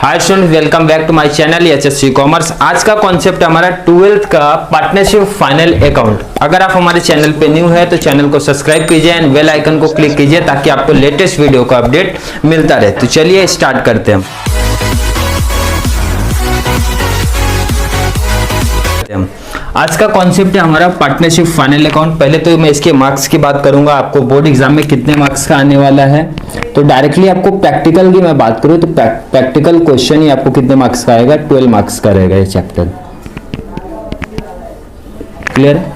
Hi student, welcome back to my channel HSC commerce. आज का concept हमारा 12th का पार्टनरशिप फाइनल अकाउंट। अगर आप हमारे चैनल पे न्यू है तो चैनल को सब्सक्राइब कीजिए एंड बेल आइकन को क्लिक कीजिए ताकि आपको लेटेस्ट वीडियो का अपडेट मिलता रहे। तो चलिए स्टार्ट करते हैं। आज का कॉन्सेप्ट है हमारा पार्टनरशिप फाइनल अकाउंट। पहले तो मैं इसके मार्क्स की बात करूंगा, आपको बोर्ड एग्जाम में कितने मार्क्स का आने वाला है। तो डायरेक्टली आपको प्रैक्टिकल की मैं बात करूं तो प्रैक्टिकल क्वेश्चन ही आपको कितने मार्क्स का आएगा, 12 मार्क्स का रहेगा ये चैप्टर। क्लियर है?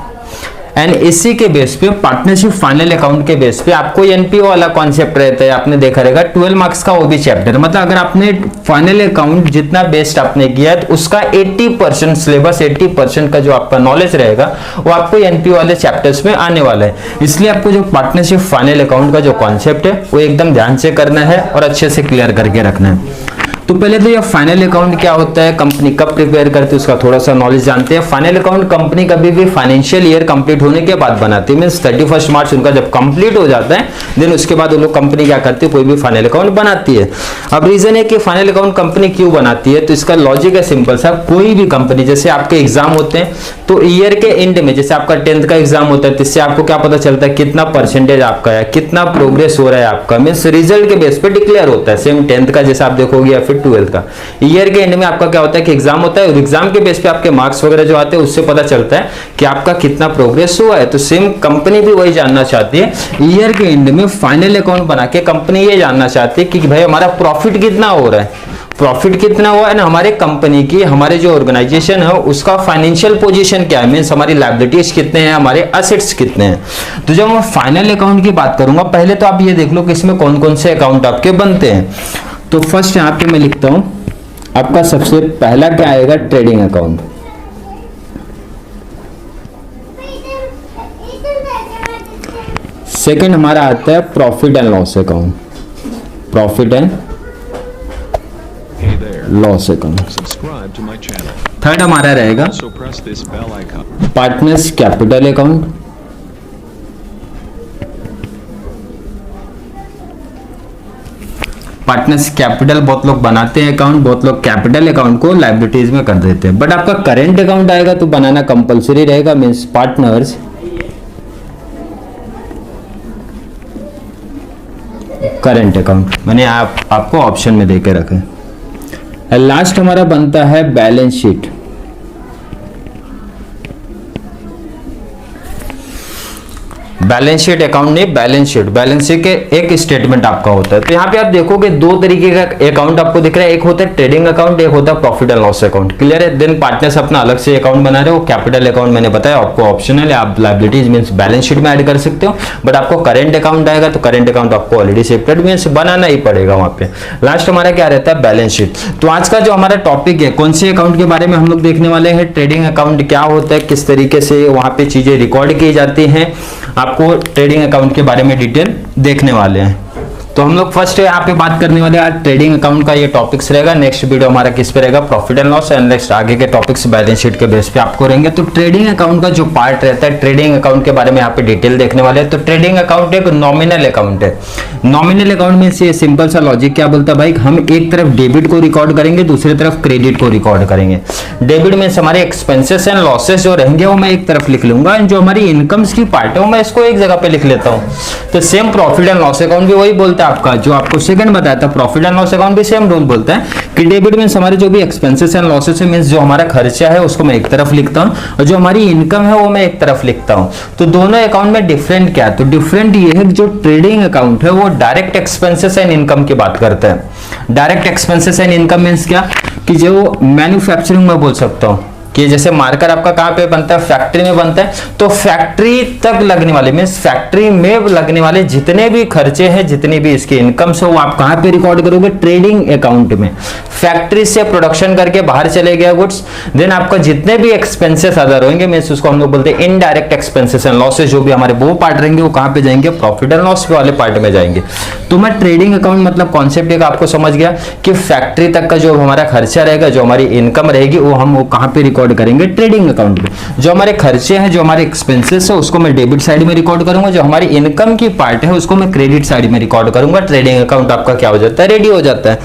एंड इसी के बेस पे पार्टनरशिप फाइनल अकाउंट के बेस पे आपको एनपीओ वाला कॉन्सेप्ट रहता है, आपने देखा रहेगा 12 मार्क्स का वो भी चैप्टर। मतलब अगर आपने फाइनल अकाउंट जितना बेस्ट आपने किया है तो उसका 80% सिलेबस, 80% का जो आपका नॉलेज रहेगा वो आपको एनपीओ वाले चैप्टर्स में आने वाला है। इसलिए आपको जो पार्टनरशिप फाइनल अकाउंट का जो कॉन्सेप्ट है वो एकदम ध्यान से करना है और अच्छे से क्लियर करके रखना है। तो पहले तो ये फाइनल अकाउंट क्या होता है, कंपनी कब प्रिपेयर करती है उसका थोड़ा सा नॉलेज जानते हैं। फाइनल अकाउंट कंपनी कभी भी फाइनेंशियल ईयर कंप्लीट होने के बाद बनाती है, मींस 31 मार्च उनका जब कंप्लीट हो जाता है देन उसके बाद वो लोग कंपनी क्या करती है, कोई भी फाइनल अकाउंट बनाती है। अब रीजन है कि फाइनल अकाउंट कंपनी क्यों बनाती है, तो इसका लॉजिक है सिंपल सा। कोई भी कंपनी, जैसे आपके एग्जाम होते हैं तो ईयर के एंड में जैसे आपका 10th का एग्जाम होता है तो इससे आपको क्या पता चलता है कितना परसेंटेज आपका है, कितना प्रोग्रेस हो रहा है आपका, मींस रिजल्ट के बेस पे डिक्लेयर होता है। सेम 10th का जैसे आप देखोगे या फिर 12th का ईयर के एंड में आपका क्या होता है कि एग्जाम होता है और एग्जाम के बेस पे आपके मार्क्स वगैरह जो आते हैं उससे पता चलता है कि आपका कितना प्रोग्रेस हुआ है। तो सेम कंपनी भी वही जानना चाहती है, ईयर के एंड में फाइनल अकाउंट बना के कंपनी ये जानना चाहती है कि भाई हमारा प्रॉफिट कितना हो रहा है, प्रॉफिट कितना हुआ है ना, हमारे कंपनी की, हमारे जो ऑर्गेनाइजेशन है उसका फाइनेंशियल पोजीशन क्या है, मींस हमारी लायबिलिटीज कितने हैं, हमारे एसेट्स कितने हैं। तो जब मैं फाइनल अकाउंट की बात करूंगा पहले तो आप ये देख लो कि इसमें कौन कौन से अकाउंट आपके बनते हैं। तो फर्स्ट यहाँ पे मैं लिखता हूं, आपका सबसे पहला क्या आएगा, ट्रेडिंग अकाउंट। सेकंड हमारा आता है profit and loss account, profit and loss account. Third हमारा रहेगा partners capital account. Partners capital बहुत लोग बनाते हैं अकाउंट, बहुत लोग कैपिटल अकाउंट को लायबिलिटीज में कर देते हैं, बट आपका करेंट अकाउंट आएगा तो बनाना कंपलसरी रहेगा, मींस पार्टनर्स करेंट अकाउंट मैंने आपको ऑप्शन में देके रखे। लास्ट हमारा बनता है balance sheet. Balance sheet account नहीं, बैलेंस शीट, बैलेंस शीट के एक स्टेटमेंट आपका होता है। तो यहाँ पे आप देखोगे दो तरीके का अकाउंट आपको दिख रहा है, एक होता है ट्रेडिंग अकाउंट, एक होता है profit and loss account. Clear है? देन पार्टनर्स अपना अलग से अकाउंट बना रहे हो, कैपिटल अकाउंट मैंने बताया आपको ऑप्शनल है, आप लायबिलिटीज मींस बैलेंस शीट में ऐड कर सकते हो, बट आपको करेंट अकाउंट आएगा तो करेंट अकाउंट आपको ऑलरेडी सेपरेट मींस बनाना ही पड़ेगा वहां पे। लास्ट हमारा क्या रहता है, बैलेंस शीट। तो आज का जो हमारा टॉपिक है कौन से अकाउंट के बारे में हम लोग देखने वाले हैं, ट्रेडिंग अकाउंट क्या होता है, किस तरीके से वहां पे चीजें रिकॉर्ड की जाती हैं, आपको ट्रेडिंग अकाउंट के बारे में डिटेल देखने वाले हैं। तो हम लोग फर्स्ट यहाँ पे बात करने वाले हैं ट्रेडिंग अकाउंट का, ये टॉपिक्स रहेगा। नेक्स्ट वीडियो हमारा किस पे रहेगा, profit and loss, and next आगे के टॉपिक्स बैलेंस शीट के बेस पे आपको रहेंगे। तो ट्रेडिंग अकाउंट का जो पार्ट रहता है, ट्रेडिंग अकाउंट के बारे में यहाँ पे डिटेल देखने वाले हैं। तो ट्रेडिंग अकाउंट एक नॉमिनल अकाउंट है। नॉमिनल अकाउंट में से सिंपल सा लॉजिक क्या बोलता है भाई, हम एक तरफ डेबिट को रिकॉर्ड करेंगे, दूसरी तरफ क्रेडिट को रिकॉर्ड करेंगे। डेबिट में हमारे एक्सपेंसेस एंड लॉसेस जो रहेंगे वो मैं एक तरफ लिख लूंगा, एंड जो हमारी इनकम्स की पार्ट है वो मैं इसको एक जगह पे लिख लेता हूँ। तो same profit and loss account भी वही बोलता है आपका, जो आपको सेकंड बताया था प्रॉफिट एंड लॉस अकाउंट भी सेम रूल बोलता है कि डेबिट मींस हमारे जो भी एक्सपेंसेस एंड लॉसेस है, मींस जो हमारा खर्चा है उसको मैं एक तरफ लिखता हूं और जो हमारी इनकम है वो मैं एक तरफ लिखता हूं। तो दोनों अकाउंट में डिफरेंट क्या है, तो डिफरेंट ये है कि जो ट्रेडिंग अकाउंट है वो डायरेक्ट एक्सपेंसेस एंड इनकम की बात करता है। Direct expenses and income means क्या कि जो मैन्युफैक्चरिंग में बोल सकता हूं कि जैसे मार्कर आपका कहां पे बनता है, फैक्ट्री में बनता है, तो फैक्ट्री तक लगने वाले मींस फैक्ट्री में लगने वाले जितने भी खर्चे हैं, जितनी भी इसकी इनकम है वो आप कहां पे रिकॉर्ड करोगे, ट्रेडिंग अकाउंट में। फैक्ट्री से प्रोडक्शन करके बाहर चले गया गुड्स, देन आपका जितने भी एक्सपेंसेस अदर होंगे मींस उसको हम लोग बोलते हैं इनडायरेक्ट एक्सपेंसेस एंड लॉसेस, जो भी हमारे वो पार्ट रहेंगे वो कहां पे जाएंगे, प्रॉफिट एंड लॉस वाले पार्ट में जाएंगे। तो मैं ट्रेडिंग अकाउंट मतलब कॉन्सेप्ट एक आपको समझ गया कि फैक्ट्री तक का जो हमारा खर्चा रहेगा, जो हमारी इनकम रहेगी वो हम कहां पे रिकॉर्ड रिकॉर्ड करेंगे ट्रेडिंग अकाउंट पे। जो हमारे खर्चे हैं, जो हमारे एक्सपेंसेस है, उसको मैं डेबिट साइड में रिकॉर्ड करूंगा। जो हमारी इनकम की पार्ट है उसको मैं क्रेडिट साइड में रिकॉर्ड करूंगा। ट्रेडिंग अकाउंट आपका क्या हो जाता है, रेडी हो जाता है।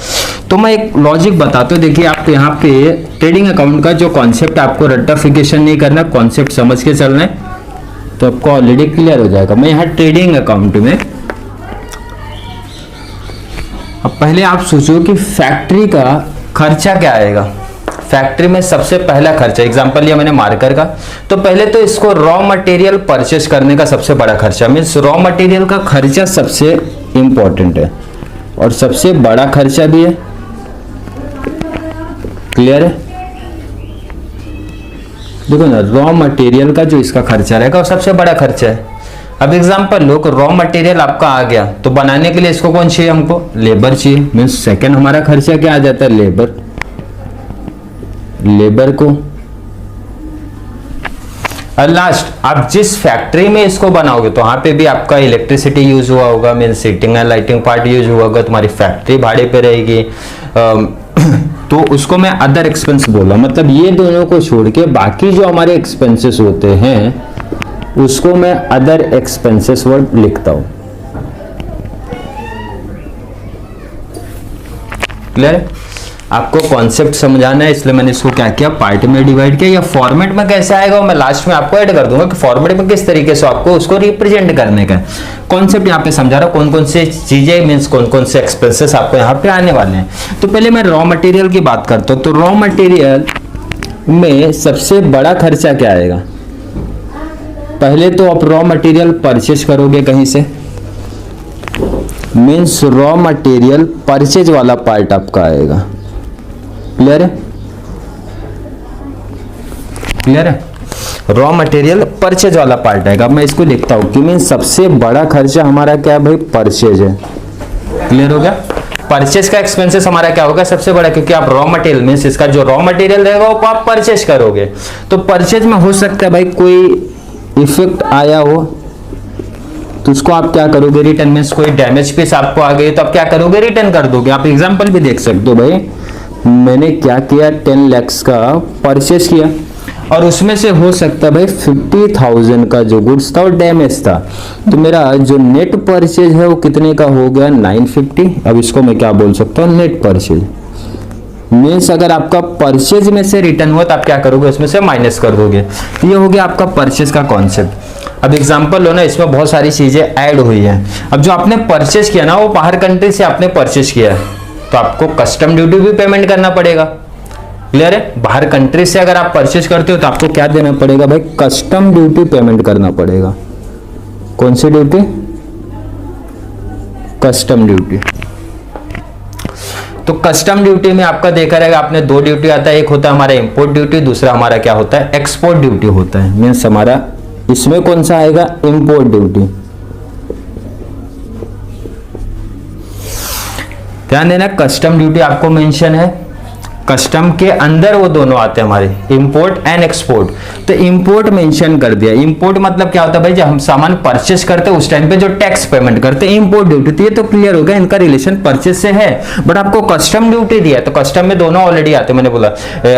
तो मैं एक लॉजिक बताता हूँ, देखिए आप यहाँ पे ट्रेडिंग अकाउंट का जो कॉन्सेप्ट, आपको रट्टाफिकेशन नहीं करना, कॉन्सेप्ट समझ के चलना है, तो आपको ऑलरेडी क्लियर हो जाएगा। मैं यहाँ ट्रेडिंग अकाउंट में, अब पहले आप सोचो कि फैक्ट्री का खर्चा क्या आएगा। फैक्ट्री में सबसे पहला खर्चा, एग्जांपल लिया मैंने मार्कर का, तो पहले तो इसको रॉ मटेरियल परचेस करने का सबसे बड़ा खर्चा, मीन्स रॉ मटेरियल का खर्चा सबसे इंपॉर्टेंट है और सबसे बड़ा खर्चा भी है। क्लियर है? देखो ना, रॉ मटेरियल का जो इसका खर्चा रहेगा वो सबसे बड़ा खर्चा है। अब एग्जांपल लो, रॉ मटेरियल आपका आ गया तो बनाने के लिए इसको कौन चाहिए, हमको लेबर चाहिए। मीन्स सेकंड हमारा खर्चा क्या आ जाता है, लेबर को। और लास्ट, आप जिस फैक्ट्री में इसको बनाओगे तो वहां पे भी आपका इलेक्ट्रिसिटी यूज हुआ होगा, means seating and lighting part use हुआ होगा, तुम्हारी फैक्ट्री भाड़े पे रहेगी। तो उसको मैं अदर एक्सपेंस बोला, मतलब ये दोनों को छोड़ के बाकी जो हमारे एक्सपेंसेस होते हैं उसको मैं अदर एक्सपेंसेस वर्ड लिखता हूं। क्लियर? आपको कॉन्सेप्ट समझाना है, इसलिए मैंने इसको क्या किया, पार्ट में डिवाइड किया। या फॉर्मेट में कैसे आएगा वो मैं लास्ट में आपको ऐड कर दूंगा कि फॉर्मेट में किस तरीके से आपको उसको रिप्रेजेंट करने का कॉन्सेप्ट यहाँ पे समझा रहा हूँ, कौन कौन से चीजें, मीन्स कौन कौन से एक्सपेंसेस आपको यहाँ पे आने वाले हैं। तो पहले मैं रॉ मटेरियल की बात करता हूँ। तो रॉ मटेरियल में सबसे बड़ा खर्चा क्या आएगा, पहले तो आप रॉ मटेरियल परचेज करोगे कहीं से, मीन्स रॉ मटेरियल परचेज वाला पार्ट आपका आएगा। क्लियर है? क्लियर है? रॉ मटेरियल परचेज वाला पार्ट आएगा। मैं इसको लिखता हूं कि मीन्स सबसे बड़ा खर्चा हमारा क्या है भाई, परचेज है। क्लियर हो गया? परचेज का एक्सपेंसेस हमारा क्या होगा, सबसे बड़ा, क्योंकि आप रॉ मटेरियल मीन्स इसका जो रॉ मटेरियल रहेगा वो आप परचेज करोगे। तो परचेज में हो सकता है भाई कोई इफेक्ट आया हो तो उसको आप क्या करोगे, रिटर्न। मीन्स कोई डैमेज पीस आपको आ गई तो आप क्या करोगे, रिटर्न कर दोगे। आप एग्जांपल भी देख सकते हो, भाई मैंने क्या किया, 10 लाख का परचेस किया और उसमें से हो सकता है भाई 50,000 का जो गुड्स था वो डैमेज था, तो मेरा जो नेट परचेज है वो कितने का हो गया, 950। अब इसको मैं क्या बोल सकता हूँ, नेट परचेज। मीन्स अगर आपका परचेज में से रिटर्न हुआ तो आप क्या करोगे, उसमें से माइनस कर दोगे। तो ये हो गया आपका परचेज का कॉन्सेप्ट। अब एग्जांपल लो ना, इसमें बहुत सारी चीजें ऐड हुई हैं। अब जो आपने परचेज किया ना वो बाहर कंट्री से आपने परचेज किया है तो आपको कस्टम ड्यूटी भी पेमेंट करना पड़ेगा। क्लियर है? बाहर कंट्री से अगर आप परचेज करते हो तो आपको क्या देना पड़ेगा भाई, कस्टम ड्यूटी पेमेंट करना पड़ेगा। कौन सी ड्यूटी, कस्टम ड्यूटी। तो कस्टम ड्यूटी में आपका देखा रहेगा, आपने दो ड्यूटी आता है, एक होता है हमारा इंपोर्ट ड्यूटी, दूसरा हमारा क्या होता है, एक्सपोर्ट ड्यूटी होता है। मीन्स हमारा इसमें कौन सा आएगा, इंपोर्ट ड्यूटी। ध्यान देना, कस्टम ड्यूटी आपको मेंशन है, कस्टम के अंदर वो दोनों आते हैं हमारे, इंपोर्ट एंड एक्सपोर्ट। तो इंपोर्ट मेंशन कर दिया। इंपोर्ट मतलब क्या होता है भाई, जब हम सामान परचेस करते हैं उस टाइम पे जो टैक्स पेमेंट करते हैं, इंपोर्ट ड्यूटी। तो ये तो क्लियर हो गया, इनका रिलेशन परचेस से है। बट आपको कस्टम ड्यूटी दिया है तो कस्टम में दोनों ऑलरेडी आते हैं। मैंने बोला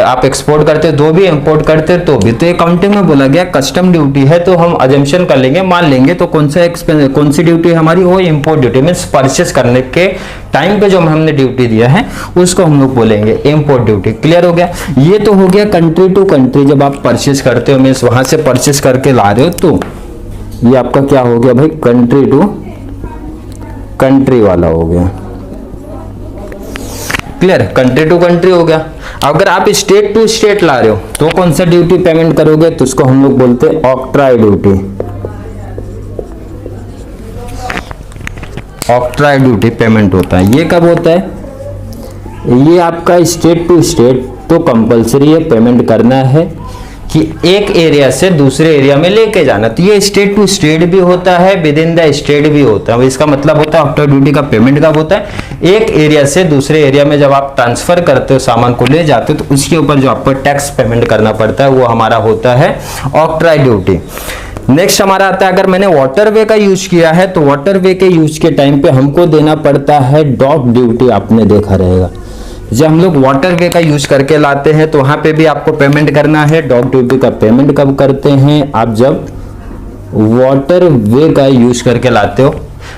आप एक्सपोर्ट करते हो तो भी, इंपोर्ट करते हो तो भी। तो अकाउंटिंग में बोला गया कस्टम ड्यूटी है तो हम अजम्पशन कर लेंगे, मान लेंगे तो कौन सी ड्यूटी हमारी, वो इंपोर्ट ड्यूटी। मीन्स परचेस करने के टाइम पे जो हमने ड्यूटी दिया है उसको हम लोग बोलेंगे इंपोर्ट ड्यूटी। क्लियर हो गया? ये तो हो गया कंट्री टू कंट्री, जब आप परचेस करते हो मीन्स वहां से परचेस करके ला रहे हो, तो ये आपका क्या हो गया भाई, कंट्री टू कंट्री वाला हो गया। क्लियर? कंट्री टू कंट्री हो गया। अगर आप स्टेट टू स्टेट ला रहे हो तो कौन सा ड्यूटी पेमेंट करोगे, तो उसको हम लोग बोलते हैं octroi duty. Octroi duty payment होता है। ये कब होता है, ये आपका स्टेट टू स्टेट तो कंपलसरी है, पेमेंट करना है कि एक एरिया से दूसरे एरिया में लेके जाना। तो ये स्टेट टू स्टेट भी होता है, विद इन द स्टेट भी होता है। इसका मतलब होता है ऑक्ट्राई ड्यूटी का पेमेंट कब होता है, एक एरिया से दूसरे एरिया में जब आप ट्रांसफर करते हो, सामान को ले जाते हो, तो उसके ऊपर जो आपको टैक्स पेमेंट करना पड़ता है वो हमारा होता है ऑक्ट्राई ड्यूटी। नेक्स्ट हमारा आता है, अगर मैंने वाटरवे का यूज किया है तो वाटरवे के यूज के टाइम पे हमको देना पड़ता है डॉक ड्यूटी। आपने देखा रहेगा जब हम लोग वाटर वे का यूज करके लाते हैं तो वहां पे भी आपको पेमेंट करना है। डॉक ड्यूटी का पेमेंट कब करते हैं? आप जब वाटर वे का यूज करके लाते हो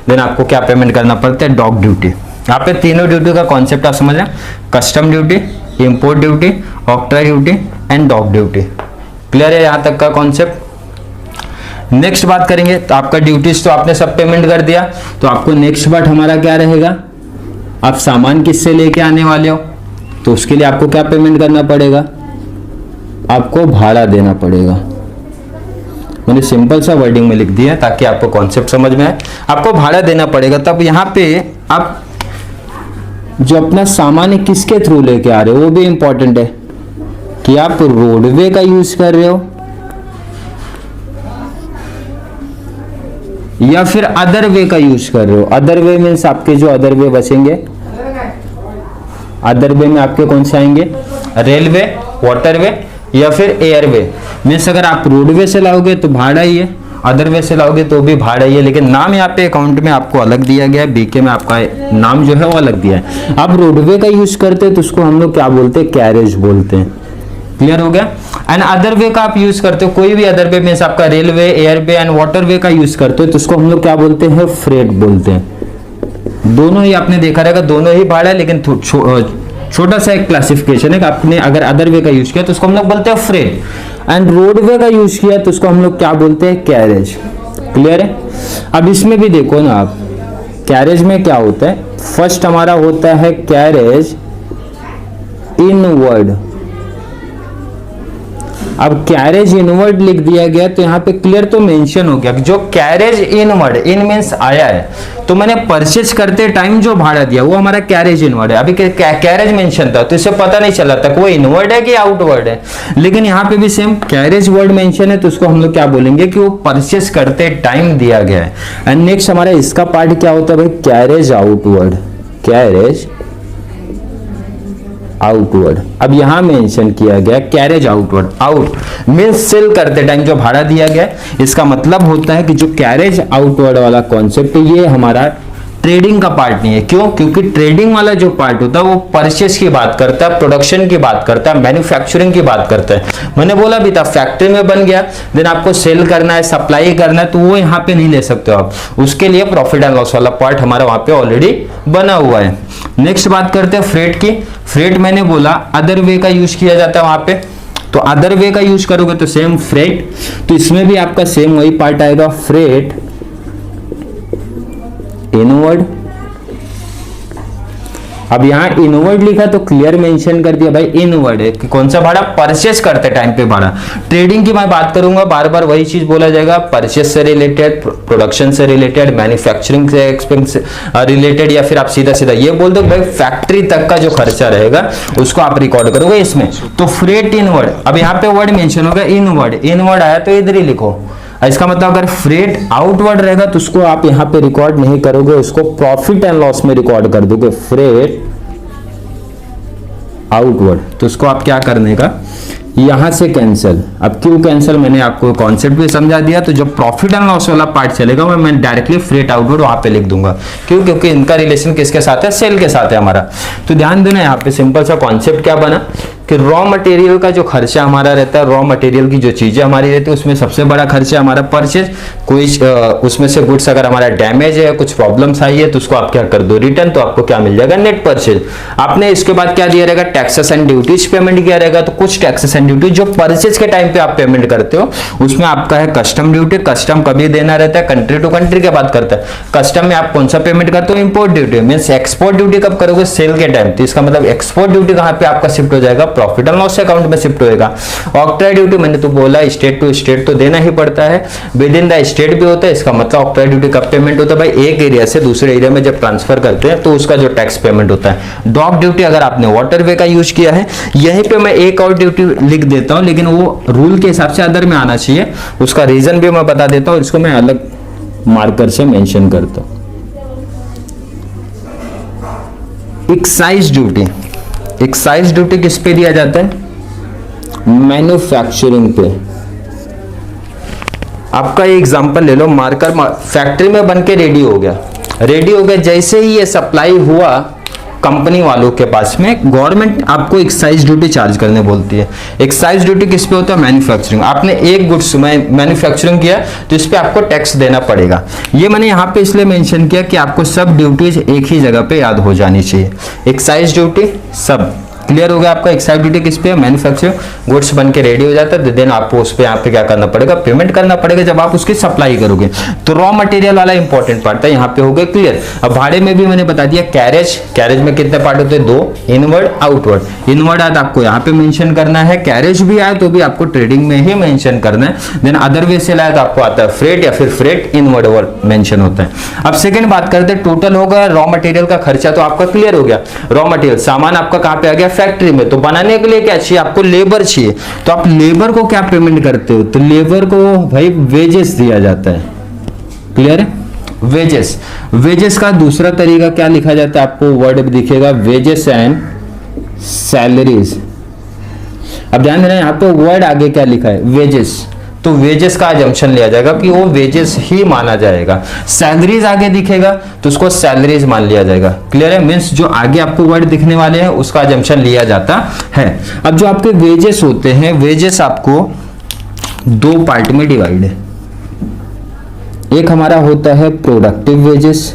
देन आपको क्या पेमेंट करना पड़ता है? Dock duty. यहाँ पे तीनों ड्यूटी का कॉन्सेप्ट आप समझ लें, custom duty, import duty, octroi duty and dock duty. Clear है यहाँ तक का कॉन्सेप्ट? नेक्स्ट बात करेंगे तो आपका ड्यूटीज तो आपने सब पेमेंट कर दिया, तो आपको नेक्स्ट पार्ट हमारा क्या रहेगा? आप सामान किससे लेके आने वाले हो, तो उसके लिए आपको क्या पेमेंट करना पड़ेगा? आपको भाड़ा देना पड़ेगा। मैंने सिंपल सा वर्डिंग में लिख दिया ताकि आपको कॉन्सेप्ट समझ में आए। आपको भाड़ा देना पड़ेगा। तब यहाँ पे आप जो अपना सामान है किसके थ्रू लेके आ रहे हो वो भी इंपॉर्टेंट है कि आप रोडवे का यूज कर रहे हो या फिर अदर वे का यूज कर रहे हो। अदर वे मीन्स आपके जो अदर वे बचेंगे, अदर वे में आपके कौन से आएंगे? रेलवे, वाटरवे या फिर एयरवे। मीन्स अगर आप रोडवे से लाओगे तो भाड़ा ही है, अदर वे से लाओगे तो भी भाड़ा ही है, लेकिन नाम यहाँ पे अकाउंट में आपको अलग दिया गया है। बीके में आपका नाम जो है वो अलग दिया है। आप रोडवे का यूज करते हैं तो उसको हम लोग क्या बोलते हैं? कैरेज बोलते हैं। क्लियर हो गया? एंड अदर वे का आप यूज करते हो, कोई भी अदर वे मीन्स आपका railway, airway and water way का यूज करते हो तो उसको हम लोग क्या बोलते हैं? फ्रेट बोलते हैं। दोनों ही आपने देखा रहेगा, दोनों ही भाड़ा है, लेकिन छोटा सा एक क्लासिफिकेशन है कि आपने अगर अदर वे का यूज किया तो उसको हम लोग बोलते हैं फ्रेट, एंड रोडवे का यूज किया तो उसको हम लोग क्या बोलते हैं? कैरेज। क्लियर है? अब इसमें भी देखो ना आप, कैरेज में क्या होता है? फर्स्ट हमारा होता है कैरेज इनवर्ड। अब कैरेज इनवर्ड लिख दिया गया तो यहाँ पे क्लियर तो मेंशन हो गया कि जो कैरेज इनवर्ड, इन मीन्स आया है, तो मैंने परचेज करते टाइम जो भाड़ा दिया वो हमारा कैरेज इनवर्ड है। अभी कैरेज मेंशन था तो इससे पता नहीं चला था वो इनवर्ड है कि आउटवर्ड है, लेकिन यहाँ पे भी सेम कैरेज वर्ड मेंशन है तो उसको हम लोग क्या बोलेंगे कि वो परचेज करते टाइम दिया गया है। एंड नेक्स्ट हमारा इसका पार्ट क्या होता है भाई? Carriage outward. Carriage outward. अब यहां मेंशन किया गया carriage outward. Out means sell करते टाइम जो भाड़ा दिया गया, इसका मतलब होता है कि जो कैरेज आउटवर्ड वाला कॉन्सेप्ट है ये हमारा ट्रेडिंग का पार्ट नहीं है। क्यों? क्योंकि ट्रेडिंग वाला जो पार्ट होता है वो परचेस की बात करता है, प्रोडक्शन की बात करता है, मैन्युफैक्चरिंग की बात करता है। मैंने बोला भी था फैक्ट्री में बन गया देन आपको सेल करना है, सप्लाई करना है, तो वो यहाँ पे नहीं ले सकते हो आप। उसके लिए प्रॉफिट एंड लॉस वाला पार्ट हमारा वहां पे ऑलरेडी बना हुआ है। नेक्स्ट बात करते हैं फ्रेट की। फ्रेट मैंने बोला अदर वे का यूज किया जाता है वहां पे, तो अदर वे का यूज करोगे तो सेम फ्रेट, तो इसमें भी आपका सेम वही पार्ट आएगा, फ्रेट इनवर्ड। अब यहां इनवर्ड लिखा तो क्लियर मेंशन कर दिया भाई इनवर्ड है कि कौन सा भाड़ा? परचेस करते टाइम पे भाड़ा। ट्रेडिंग की मैं बात करूंगा बार बार वही चीज बोला जाएगा, परचेस से रिलेटेड, प्रोडक्शन से रिलेटेड, मैन्युफैक्चरिंग से एक्सपेंस रिलेटेड, या फिर आप सीधा सीधा ये बोल दो भाई फैक्ट्री तक का जो खर्चा रहेगा उसको आप रिकॉर्ड करोगे इसमें। तो फ्रेट इनवर्ड, अब यहाँ पे वर्ड मेंशन होगा इनवर्ड, इनवर्ड आया तो इधर ही लिखो। इसका मतलब अगर फ्रेट आउटवर्ड रहेगा तो उसको आप यहां पे रिकॉर्ड नहीं करोगे, उसको प्रॉफिट एंड लॉस में रिकॉर्ड कर दोगे, फ्रेट आउटवर्ड। तो उसको आप क्या करने का? यहां से कैंसिल। अब क्यों कैंसिल? मैंने आपको कॉन्सेप्ट भी समझा दिया, तो जब प्रॉफिट एंड लॉस वाला पार्ट चलेगा मैं डायरेक्टली फ्रेट आउटवर्ड वहां पे लिख दूंगा। क्यों? क्योंकि इनका रिलेशन किसके साथ है? सेल के साथ है हमारा। तो ध्यान देना यहाँ पे सिंपल सा कॉन्सेप्ट क्या बना कि रॉ मटेरियल का जो खर्चा हमारा रहता है, रॉ मटेरियल की जो चीजें हमारी रहती है उसमें सबसे बड़ा खर्चा हमारा परचेज। कोई उसमें से गुड्स अगर हमारा डैमेज है, कुछ प्रॉब्लम्स आई है तो उसको आप क्या कर दो? रिटर्न। तो आपको क्या मिल जाएगा? Net purchase. आपने इसके बाद क्या दिया रहेगा? टैक्सेस एंड ड्यूटीज पेमेंट किया रहेगा। तो कुछ टैक्सेस एंड ड्यूटी जो परचेज के टाइम पे आप पेमेंट करते हो उसमें आपका है कस्टम ड्यूटी। कस्टम कभी देना रहता है? कंट्री टू कंट्री की बात करता है। कस्टम में आप कौन सा पेमेंट करते हो? Import duty. Means export duty कब करोगे? सेल के टाइम। तो इसका मतलब एक्सपोर्ट ड्यूटी कहां पे आपका शिफ्ट हो जाएगा? प्रॉफिट एंड लॉस अकाउंट में शिफ्ट होएगा। ऑक्ट्रा ड्यूटी मैंने तो बोला स्टेट टू स्टेट तो देना ही पड़ता है, विद इन द स्टेट भी होता है। इसका मतलब ऑक्ट्रा ड्यूटी कब पेमेंट होता है भाई? एक एरिया से दूसरे एरिया में जब ट्रांसफर करते हैं तो उसका जो टैक्स पेमेंट होता है। डॉक ड्यूटी अगर आपने वाटर वे का यूज किया है, यहीं पे मैं एक और ड्यूटी लिख देता हूं, लेकिन वो रूल के हिसाब से अदर में आना चाहिए, उसका रीजन भी मैं बता देता हूं, इसको मैं अलग मार्कर से मेंशन करता हूं। Excise duty. एक्साइज ड्यूटी किस पे दिया जाता है? मैन्युफैक्चरिंग पे। आपका एग्जांपल ले लो, मार्कर फैक्ट्री में बनके रेडी हो गया, रेडी हो गया, जैसे ही ये सप्लाई हुआ कंपनी वालों के पास में गवर्नमेंट आपको एक्साइज ड्यूटी चार्ज करने बोलती है। एक्साइज ड्यूटी किस पे होता है? मैन्युफैक्चरिंग। आपने एक गुड्स मैन्युफैक्चरिंग किया तो इस पे आपको टैक्स देना पड़ेगा। ये मैंने यहाँ पे इसलिए मेंशन किया कि आपको सब ड्यूटीज एक ही जगह पे याद हो जानी चाहिए। एक्साइज ड्यूटी सब क्लियर हो गया आपका। एक्साइज ड्यूटी किस पे है? मैन्युफैक्चरिंग गुड्स बन के रेडी हो जाता है, देन आपको उस पे यहाँ पे क्या करना पड़ेगा? पेमेंट करना पड़ेगा जब आप उसकी सप्लाई करोगे। तो रॉ मटेरियल वाला इंपॉर्टेंट पार्ट था, यहाँ पे हो गया क्लियर। अब भाड़े में भी मैंने बता दिया कैरेज। कैरेज में कितने पार्ट होते हैं? 2, इनवर्ड आउटवर्ड। इनवर्ड आया तो आपको यहाँ पे मेंशन करना है, कैरेज भी आया तो भी आपको ट्रेडिंग में ही मेंशन करना है। देन अदर वे से लाया तो आपको आता है फ्रेट या फिर फ्रेट इनवर्ड मेंशन होता है। अब सेकंड बात करते हैं, टोटल होगा रॉ मटेरियल का खर्चा, तो आपका क्लियर हो गया। रॉ मटेरियल सामान आपका कहाँ पे आ गया? फैक्ट्री में। तो बनाने के लिए क्या चाहिए? आपको लेबर चाहिए। तो आप लेबर को क्या पेमेंट करते हो? तो लेबर को भाई वेजेस दिया जाता है। क्लियर है? वेजेस। वेजेस का दूसरा तरीका क्या लिखा जाता है? आपको वर्ड दिखेगा वेजेस एंड सैलरीज। अब ध्यान देना यहाँ पे वर्ड आगे क्या लिखा है? वेजेस। तो वेजेस का अजम्पशन लिया जाएगा कि वो वेजेस ही माना जाएगा। सैलरीज आगे दिखेगा तो उसको सैलरीज मान लिया जाएगा। क्लियर है? मींस जो आगे आपको वर्ड दिखने वाले हैं उसका अजम्पशन लिया जाता है। अब जो आपके वेजेस होते हैं, वेजेस आपको 2 पार्ट में डिवाइड है। एक हमारा होता है प्रोडक्टिव वेजेस,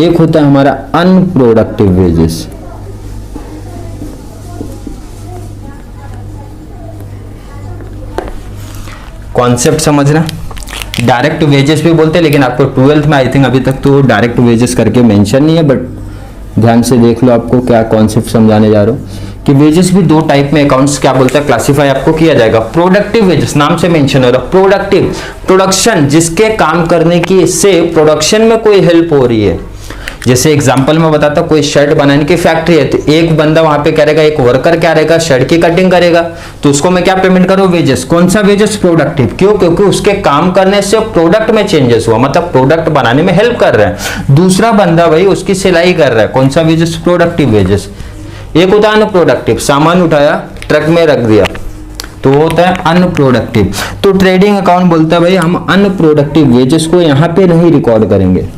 एक होता है हमारा अनप्रोडक्टिव वेजेस। कॉन्सेप्ट समझना। डायरेक्ट वेजेस भी बोलते हैं, लेकिन आपको 12th में आई थिंक अभी तक तो डायरेक्ट वेजेस करके मेंशन नहीं है, बट ध्यान से देख लो आपको क्या कॉन्सेप्ट समझाने जा रहा हूं कि वेजेस भी 2 टाइप में अकाउंट्स क्या बोलता है क्लासिफाई आपको किया जाएगा। प्रोडक्टिव वेजेस नाम से मेंशन हो रहा है। प्रोडक्टिव प्रोडक्शन, जिसके काम करने की से प्रोडक्शन में कोई हेल्प हो रही है। जैसे एग्जांपल में बताता हूं, कोई शर्ट बनाने की फैक्ट्री है तो एक बंदा वहां पे क्या रहेगा? एक वर्कर क्या रहेगा? शर्ट की कटिंग करेगा। तो उसको मैं क्या पेमेंट करूं? वेजेस। कौन सा वेजेस? प्रोडक्टिव। क्यों? क्योंकि उसके काम करने से प्रोडक्ट में चेंजेस हुआ, मतलब प्रोडक्ट बनाने में हेल्प कर रहा है। दूसरा बंदा भाई उसकी सिलाई कर रहा है। कौन सा वेजेस? Productive wages. एक होता है अनप्रोडक्टिव, सामान उठाया ट्रक में रख दिया, तो वो होता है अनप्रोडक्टिव। तो ट्रेडिंग अकाउंट बोलता है भाई हम अनप्रोडक्टिव वेजेस को यहाँ पे नहीं रिकॉर्ड करेंगे।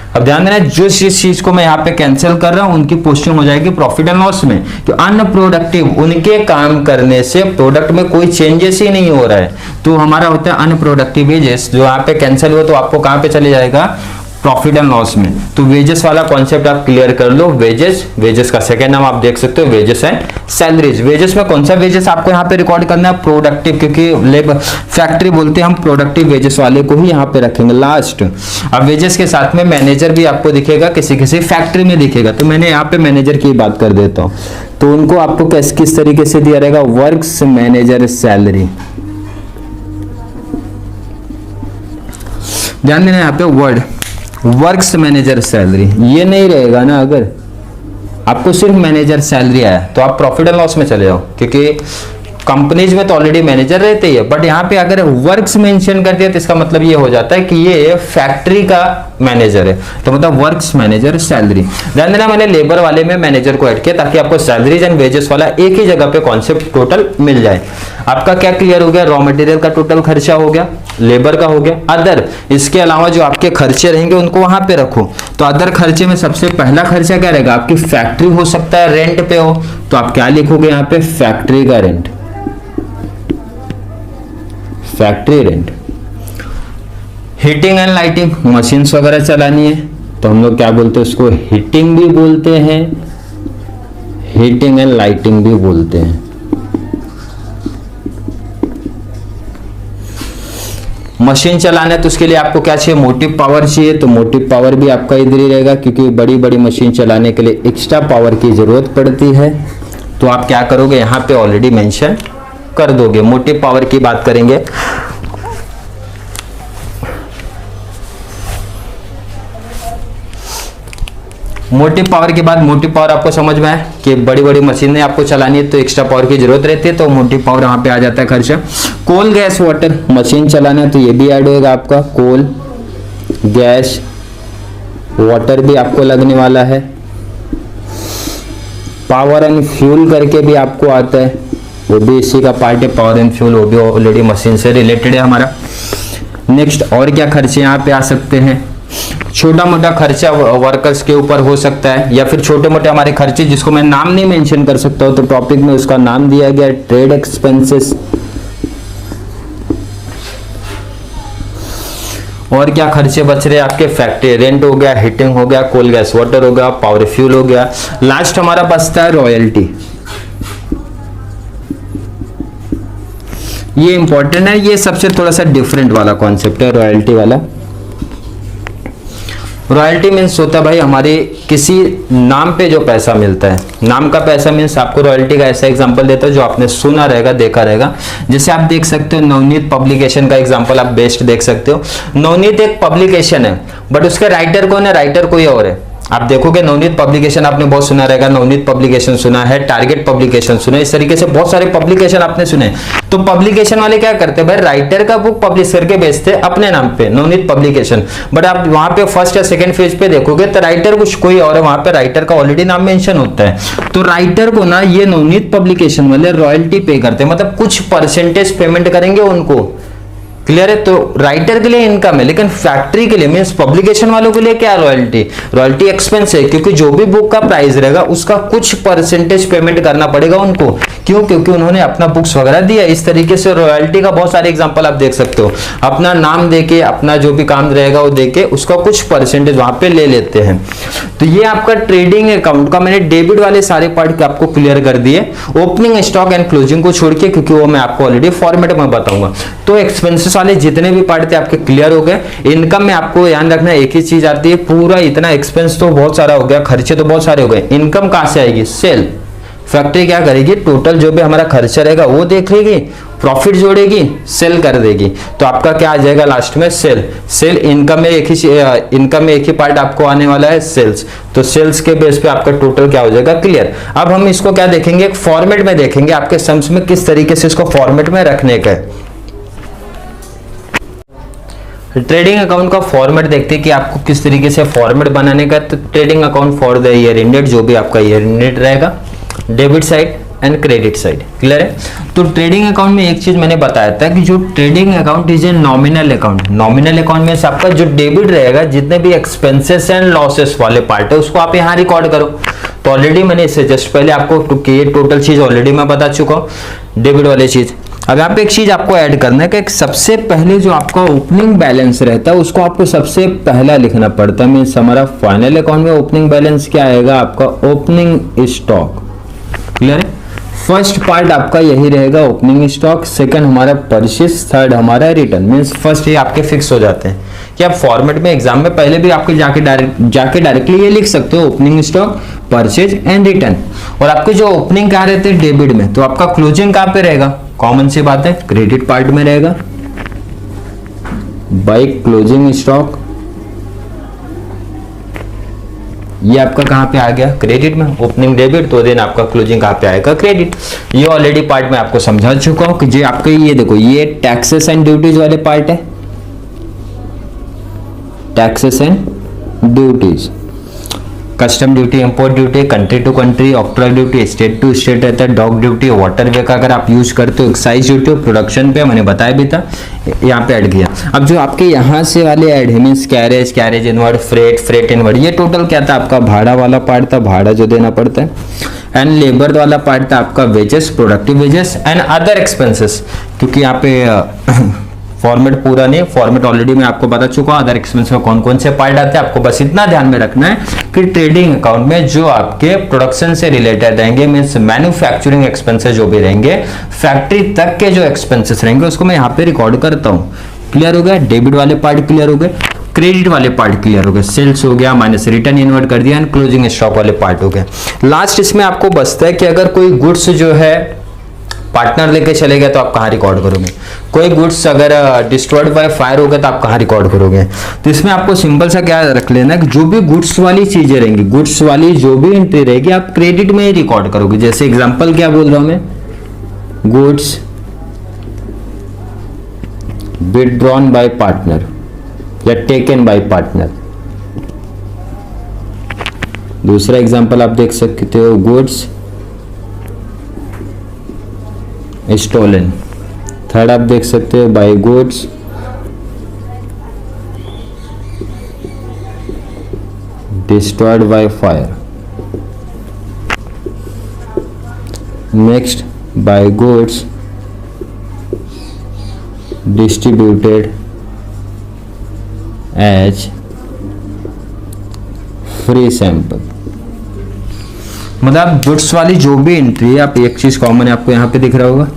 अब ध्यान देना, जो चीज को मैं यहाँ पे कैंसिल कर रहा हूं उनकी पोस्टिंग हो जाएगी प्रॉफिट एंड लॉस में। तो अनप्रोडक्टिव, उनके काम करने से प्रोडक्ट में कोई चेंजेस ही नहीं हो रहा है, तो हमारा होता है अनप्रोडक्टिव वेजेस। जो यहाँ पे कैंसिल हुआ तो आपको कहां पे चले जाएगा? प्रॉफिट एंड लॉस में। तो वेजेस वाला कॉन्सेप्ट आप क्लियर कर लो। वेजेस, वेजेस का सेकंड नाम आप देख सकते हो वेजेस एंड सैलरीज। वेजेस में कौन सा वेजेस आपको यहाँ पे रिकॉर्ड करना है? प्रोडक्टिव, क्योंकि लेबर फैक्ट्री बोलते हैं हम प्रोडक्टिव वेजेस वाले को ही यहाँ पे रखेंगे लास्ट। अब वेजेस के साथ में मैनेजर भी आपको दिखेगा, किसी किसी फैक्ट्री में दिखेगा, तो मैंने यहाँ पे मैनेजर की बात कर देता हूँ। तो उनको आपको किस तरीके से दिया रहेगा? Works manager salary. ध्यान देना यहाँ पे वर्ड वर्क्स मैनेजर सैलरी, ये नहीं रहेगा ना। अगर आपको सिर्फ मैनेजर सैलरी आया तो आप प्रॉफिट एंड लॉस में चले जाओ, क्योंकि कंपनीज में तो ऑलरेडी मैनेजर रहते ही है, बट यहाँ पे अगर वर्क्स मेंशन कर दिया तो इसका मतलब ये हो जाता है कि ये फैक्ट्री का मैनेजर है, तो मतलब वर्क्स मैनेजर सैलरी। ध्यान देना, मैंने लेबर वाले में मैनेजर को ऐड किया ताकि आपको सैलरीज एंड वेजेस वाला एक ही जगह पे कॉन्सेप्ट टोटल मिल जाए। आपका क्या क्लियर हो गया? रॉ मटेरियल का टोटल खर्चा हो गया, लेबर का हो गया, अदर इसके अलावा जो आपके खर्चे रहेंगे उनको वहां पे रखो। तो अदर खर्चे में सबसे पहला खर्चा क्या रहेगा? आपकी फैक्ट्री हो सकता है रेंट पे हो, तो आप क्या लिखोगे यहाँ पे? फैक्ट्री का rent, factory rent. Heating and lighting, machines वगैरह चलानी है तो हम लोग क्या बोलते हैं उसको? हीटिंग भी बोलते हैं, हीटिंग एंड लाइटिंग भी बोलते हैं। मशीन चलाना है तो उसके लिए आपको क्या चाहिए? मोटिव पावर चाहिए, तो मोटिव पावर भी आपका इधर ही रहेगा, क्योंकि बड़ी बड़ी मशीन चलाने के लिए एक्स्ट्रा पावर की जरूरत पड़ती है। तो आप क्या करोगे? यहाँ पे ऑलरेडी मेंशन कर दोगे। मोटिव पावर की बात करेंगे, मोटिव पावर के बाद मोटिव पावर आपको समझ में आए कि बड़ी बड़ी मशीनें आपको चलानी है तो एक्स्ट्रा पावर की जरूरत रहती है, तो मोटिव पावर यहाँ पे आ जाता है खर्चा। कोल गैस वाटर, मशीन चलाना है तो ये भी ऐड होगा आपका। कोल गैस वाटर भी आपको लगने वाला है। पावर एंड फ्यूल करके भी आपको आता है, वो भी इसी का पार्ट है। पावर एंड फ्यूल वो भी ऑलरेडी मशीन से रिलेटेड है हमारा। नेक्स्ट और क्या खर्चे यहाँ पे आ सकते हैं? छोटा मोटा खर्चा वर्कर्स के ऊपर हो सकता है, या फिर छोटे मोटे हमारे खर्चे जिसको मैं नाम नहीं मेंशन कर सकता हूं, तो टॉपिक में उसका नाम दिया गया ट्रेड एक्सपेंसेस। और क्या खर्चे बच रहे हैं आपके, फैक्ट्री रेंट हो गया, हीटिंग हो गया, कोल गैस वाटर हो गया, पावर फ्यूल हो गया। लास्ट हमारा बचता है रॉयल्टी। ये इंपॉर्टेंट है, ये सबसे थोड़ा सा डिफरेंट वाला कॉन्सेप्ट है रॉयल्टी वाला। रॉयल्टी मीन्स होता है भाई हमारे किसी नाम पे जो पैसा मिलता है, नाम का पैसा मीन्स आपको रॉयल्टी का ऐसा एग्जांपल देता है जो आपने सुना रहेगा, देखा रहेगा। जैसे आप देख सकते हो नवनीत पब्लिकेशन का एग्जांपल आप बेस्ट देख सकते हो। नवनीत एक पब्लिकेशन है, बट उसके राइटर कौन है, राइटर कोई और है। आप देखोगे नवनीत पब्लिकेशन आपने बहुत सुना रहेगा, नवनीत पब्लिकेशन सुना है, टारगेट पब्लिकेशन सुना है, इस तरीके से बहुत सारे पब्लिकेशन आपने सुने। तो पब्लिकेशन वाले क्या करते हैं भाई, राइटर का बुक पब्लिश करके बेचते हैं अपने नाम पे, नवनीत पब्लिकेशन। बट आप वहां पे फर्स्ट या सेकंड पेज पे देखोगे तो राइटर कुछ कोई और है, वहां पे राइटर का ऑलरेडी नाम मेंशन होता है। तो राइटर को ना ये नवनीत पब्लिकेशन वाले रॉयल्टी पे करते हैं, मतलब कुछ परसेंटेज पेमेंट करेंगे उनको। क्लियर है। तो राइटर के लिए इनकम है, लेकिन फैक्ट्री के लिए मींस पब्लिकेशन वालों के लिए क्या रॉयल्टी, रॉयल्टी एक्सपेंस है, क्योंकि जो भी बुक का प्राइस रहेगा उसका कुछ परसेंटेज पेमेंट करना पड़ेगा उनको। क्यों, क्योंकि उन्होंने अपना बुक्स वगैरह दिया। इस तरीके से रॉयल्टी का बहुत सारे एग्जांपल आप देख सकते हो, अपना नाम देके, अपना जो भी काम रहेगा वो देके उसका कुछ परसेंटेज वहां पे ले लेते हैं। तो ये आपका ट्रेडिंग अकाउंट का मैंने डेबिट वाले सारे पार्ट आपको क्लियर कर दिए, ओपनिंग स्टॉक एंड क्लोजिंग को छोड़ के, क्योंकि वो मैं आपको ऑलरेडी फॉर्मेट में बताऊंगा। तो एक्सपेंसेस वाले जितने भी पार्ट थे आपके क्लियर हो गए। इनकम में आपको ध्यान रखना एक ही चीज आती है, पूरा इतना एक्सपेंस तो बहुत सारा हो गया, खर्चे तो बहुत सारे हो गए, इनकम कहां से आएगी, सेल। फैक्ट्री क्या करेगी, टोटल जो भी हमारा खर्चा रहेगा वो देख लेगी, प्रॉफिट जोड़ेगी, सेल कर देगी, तो आपका क्या आ जाएगा लास्ट में, सेल। सेल इनकम में एक ही पार्ट आपको आने वाला है, सेल्स। तो सेल्स के बेस पे आपका टोटल क्या हो जाएगा, क्लियर। अब हम इसको क्या देखेंगे, एक फॉर्मेट में देखेंगे, आपके सम्स में किस तरीके से इसको फॉर्मेट में रखने का है। ट्रेडिंग अकाउंट का फॉर्मेट देखते हैं कि आपको किस तरीके से फॉर्मेट बनाने का। तो trading account for the year ended, जो भी आपका ईयर एंडेड रहेगा, debit side and credit side, clear है। तो ट्रेडिंग अकाउंट में एक चीज मैंने बताया था कि जो trading account is a nominal account. Nominal account में आपका जो डेबिट रहेगा, जितने भी एक्सपेंसेस एंड लॉसेस वाले पार्ट है उसको आप यहाँ रिकॉर्ड करो। तो ऑलरेडी मैंने इससे जस्ट पहले आपको ये टोटल चीज ऑलरेडी मैं बता चुका हूँ, डेबिट वाली चीज। अब यहाँ पे एक चीज आपको ऐड करना है कि सबसे पहले जो आपका ओपनिंग बैलेंस रहता है उसको आपको सबसे पहला लिखना पड़ता है। मीन्स हमारा फाइनल अकाउंट में ओपनिंग बैलेंस क्या आएगा, आपका ओपनिंग स्टॉक, क्लियर है। फर्स्ट पार्ट आपका यही रहेगा, ओपनिंग स्टॉक। सेकंड हमारा परचेस, थर्ड हमारा रिटर्न। मीन्स फर्स्ट ये आपके फिक्स हो जाते हैं कि आप फॉर्मेट में एग्जाम में पहले भी आपके जाके डायरेक्टली ये लिख सकते हो, opening stock, purchase and return. और आपके जो ओपनिंग कहाँ रहते हैं, डेबिट में, तो आपका क्लोजिंग कहाँ पे रहेगा, कॉमन सी बात है, क्रेडिट पार्ट में रहेगा, बाय क्लोजिंग स्टॉक। ये आपका कहां पे आ गया, क्रेडिट में, ओपनिंग डेबिट, तो देन आपका क्लोजिंग कहां पे आएगा, क्रेडिट। ये ऑलरेडी पार्ट मैं आपको समझा चुका हूं कि जो आपके ये देखो, ये टैक्सेस एंड ड्यूटीज वाले पार्ट है, taxes and duties, custom duty, import duty, country to country, octroi duty, state to state रहता है, डॉग ड्यूटी, वाटर वे का अगर आप यूज करते हो, एक्साइज ड्यूटी, प्रोडक्शन पे मैंने बताया भी था, यहाँ पे ऐड किया। अब जो आपके यहाँ से वाले ऐड है, means carriage, carriage inward, freight, freight inward, ये टोटल क्या था आपका, भाड़ा वाला पार्ट था, भाड़ा जो देना पड़ता है, एंड लेबर वाला पार्ट था आपका wages, productive wages and other expenses. क्योंकि यहाँ पे फॉर्मेट पूरा नहीं, फॉर्मेट ऑलरेडी मैं आपको बता चुका हूं, अदर एक्सपेंस में कौन कौन से पार्ट आते हैं। आपको बस इतना ध्यान में रखना है कि ट्रेडिंग अकाउंट में जो आपके प्रोडक्शन से रिलेटेड रहेंगे, मींस मैन्युफैक्चरिंग एक्सपेंसेस जो भी रहेंगे, फैक्ट्री तक के जो एक्सपेंसेस रहेंगे उसको मैं यहाँ पे रिकॉर्ड करता हूँ। क्लियर हो गया, डेबिट वाले पार्ट क्लियर हो गए, क्रेडिट वाले पार्ट क्लियर हो गए, सेल्स हो गया, माइनस रिटर्न इन्वर्ट कर दिया, एंड क्लोजिंग स्टॉक वाले पार्ट हो गए। लास्ट इसमें आपको बचता है कि अगर कोई गुड्स जो है पार्टनर लेके चले गए तो आप कहाँ रिकॉर्ड करोगे, कोई गुड्स अगर डिस्ट्रॉयड बाय फायर हो गए तो आप कहाँ रिकॉर्ड करोगे। तो इसमें आपको सिंपल सा क्या रख लेना कि जो भी गुड्स वाली चीजें रहेंगी, गुड्स वाली जो भी एंट्री रहेगी आप क्रेडिट में ही रिकॉर्ड करोगे। जैसे एग्जांपल क्या बोल रहा हूं मैं, गुड्स विथड्रॉन बाय पार्टनर या टेकन बाय पार्टनर। दूसरा एग्जांपल आप देख सकते हो, गुड्स स्टोलन। थर्ड आप देख सकते हो, by goods destroyed by fire. Next, by goods distributed as free sample. मतलब गुड्स वाली जो भी एंट्री है, आप एक चीज कॉमन है आपको यहां पे दिख रहा होगा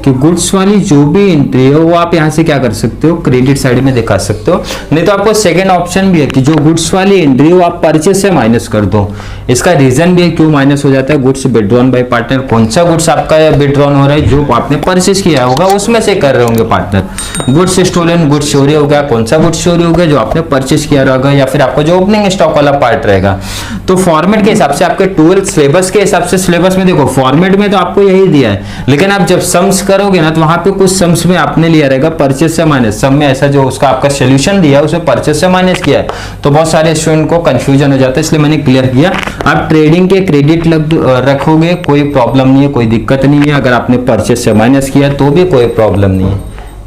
कि गुड्स वाली जो भी एंट्री है वो आप यहां से क्या कर सकते हो, क्रेडिट साइड में दिखा सकते हो। नहीं तो आपको सेकंड ऑप्शन भी है कि जो गुड्स वाली एंट्री है वो आप परचेस से माइनस कर दो। इसका रीजन भी है क्यों माइनस हो जाता है, गुड्स विड्रॉन बाय पार्टनर। कौन सा गुड्स आपका विड्रॉन हो रहा है, जो आपने परचेस किया होगा उसमें से कर रहे होंगे पार्टनर। गुड्स स्टोलन, गुड्स चोरी हो गया, कौन सा गुड्स चोरी हो गया, जो आपने परचेस किया होगा या फिर आपका जो ओपनिंग स्टॉक वाला पार्ट रहेगा। तो फॉर्मेट के हिसाब से आपके 12 सिलेबस के हिसाब से, सिलेबस में देखो फॉर्मेट में तो आपको यही दिया है, लेकिन आप जब सम्स करोगे ना तो वहां पे कुछ सम्स में आपने लिया रहेगा परचेस से माइनस। सम में ऐसा जो उसका आपका सोल्यूशन दिया है उसे परचेस से माइनस किया है, तो बहुत सारे स्टूडेंट को कंफ्यूजन हो जाता है, इसलिए मैंने क्लियर किया। आप ट्रेडिंग के क्रेडिट रखोगे कोई प्रॉब्लम नहीं है, कोई दिक्कत नहीं है। अगर आपने परचेस से माइनस किया तो भी कोई प्रॉब्लम नहीं है।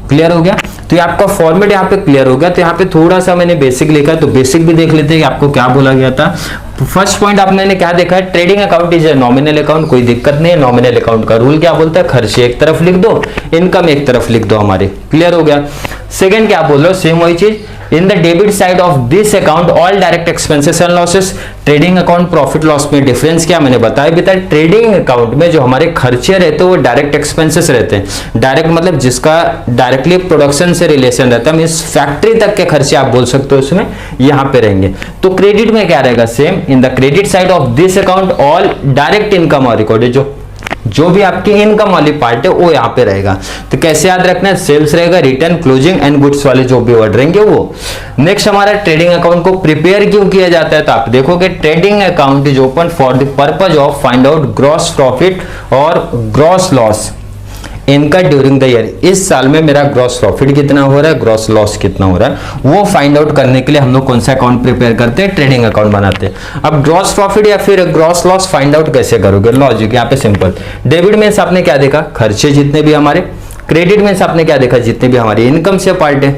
क्लियर हो गया? तो ये आपका फॉर्मेट यहाँ पे क्लियर हो गया। तो यहाँ पे थोड़ा सा मैंने बेसिक लिखा, तो बेसिक भी देख लेते हैं कि आपको क्या बोला गया था। फर्स्ट पॉइंट आपने क्या देखा है, trading account is a nominal account. कोई दिक्कत नहीं है, नॉमिनल अकाउंट का रूल क्या बोलता है, खर्चे एक तरफ लिख दो, इनकम एक तरफ लिख दो हमारे। क्लियर हो गया? सेकंड क्या बोल रहे हो, सेम वही चीज, in the debit side of this account all direct expenses and losses. Trading account profit loss में डिफरेंस क्या मैंने बताया भी था, ट्रेडिंग अकाउंट में जो हमारे खर्चे रहते हैं वो डायरेक्ट एक्सपेंसेस रहते हैं। डायरेक्ट मतलब जिसका डायरेक्टली प्रोडक्शन से रिलेशन रहता है, मींस फैक्ट्री तक के खर्चे आप बोल सकते हो उसमें यहां पे रहेंगे। तो क्रेडिट में क्या रहेगा, same, in the credit side of this account all direct income और रिकॉर्डेड, जो भी आपकी इनकम वाली पार्ट है वो यहाँ पे रहेगा। तो कैसे याद रखना है, सेल्स रहेगा, रिटर्न, क्लोजिंग एंड गुड्स वाले जो भी वर्ड रहेंगे वो। नेक्स्ट हमारा ट्रेडिंग अकाउंट को प्रिपेयर क्यों किया जाता है, तो आप देखोगे trading account is open for the purpose of find out gross profit और ग्रॉस लॉस इनका ड्यूरिंग द ईयर। इस साल में मेरा ग्रॉस प्रॉफिट कितना हो रहा है, ग्रॉस लॉस कितना हो रहा है, वो फाइंड आउट करने के लिए हम लोग कौन सा अकाउंट प्रिपेयर करते हैं, ट्रेडिंग अकाउंट बनाते हैं। अब ग्रॉस प्रॉफिट या फिर ग्रॉस लॉस फाइंड आउट कैसे करोगे, लॉजिक यहाँ पे सिंपल। डेबिट में आपने क्या देखा, खर्चे जितने भी हमारे, क्रेडिट में आपने क्या देखा, जितने भी हमारी इनकम से पार्ट है।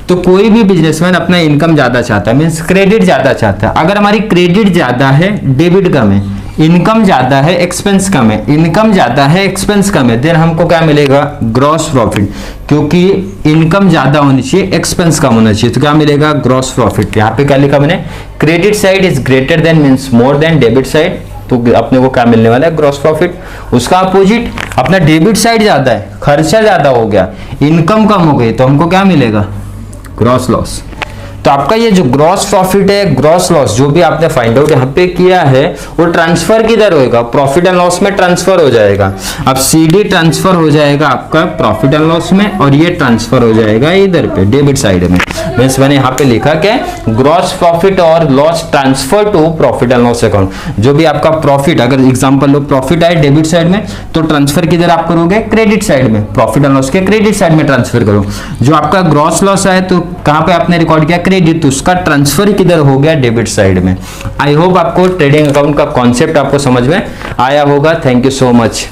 तो कोई भी बिजनेसमैन अपना इनकम ज्यादा चाहता है, मींस क्रेडिट ज्यादा चाहता है। अगर हमारी क्रेडिट ज्यादा है, डेबिट कम है, इनकम ज्यादा है, एक्सपेंस कम है, इनकम ज्यादा है, एक्सपेंस कम है, देन हमको क्या मिलेगा, ग्रॉस प्रॉफिट। क्योंकि इनकम ज्यादा होनी चाहिए, एक्सपेंस कम होना चाहिए, तो क्या मिलेगा, ग्रॉस प्रॉफिट। यहाँ पे क्या लिखा मैंने, credit side is greater than means more than debit side, तो अपने को क्या मिलने वाला है, ग्रॉस प्रॉफिट। उसका अपोजिट, अपना डेबिट साइड ज्यादा है, खर्चा ज्यादा हो गया, इनकम कम हो गई, तो हमको क्या मिलेगा, ग्रॉस लॉस। तो आपका ये जो ग्रॉस प्रॉफिट है, ग्रॉस लॉस जो भी आपने फाइंड आउट यहाँ पे किया है वो ट्रांसफर किधर होएगा, प्रॉफिट एंड लॉस में ट्रांसफर हो जाएगा। अब सीडी ट्रांसफर हो जाएगा आपका प्रॉफिट एंड लॉस में, और ये ट्रांसफर हो जाएगा इधर पे डेबिट साइड में। मींस मैंने यहाँ पे लिखा क्या, ग्रॉस प्रॉफिट और loss transfer to profit and loss account. जो भी आपका प्रॉफिट, अगर एग्जांपल लो प्रॉफिट आए डेबिट साइड में, तो ट्रांसफर किधर आप करोगे, क्रेडिट साइड में, प्रॉफिट एंड लॉस के क्रेडिट साइड में ट्रांसफर करो। जो आपका ग्रॉस लॉस आए तो कहां पे आपने रिकॉर्ड किया, क्रेडिट, तो उसका ट्रांसफर किधर हो गया, डेबिट साइड में। आई होप आपको ट्रेडिंग अकाउंट का कॉन्सेप्ट आपको समझ में आया होगा। Thank you so much.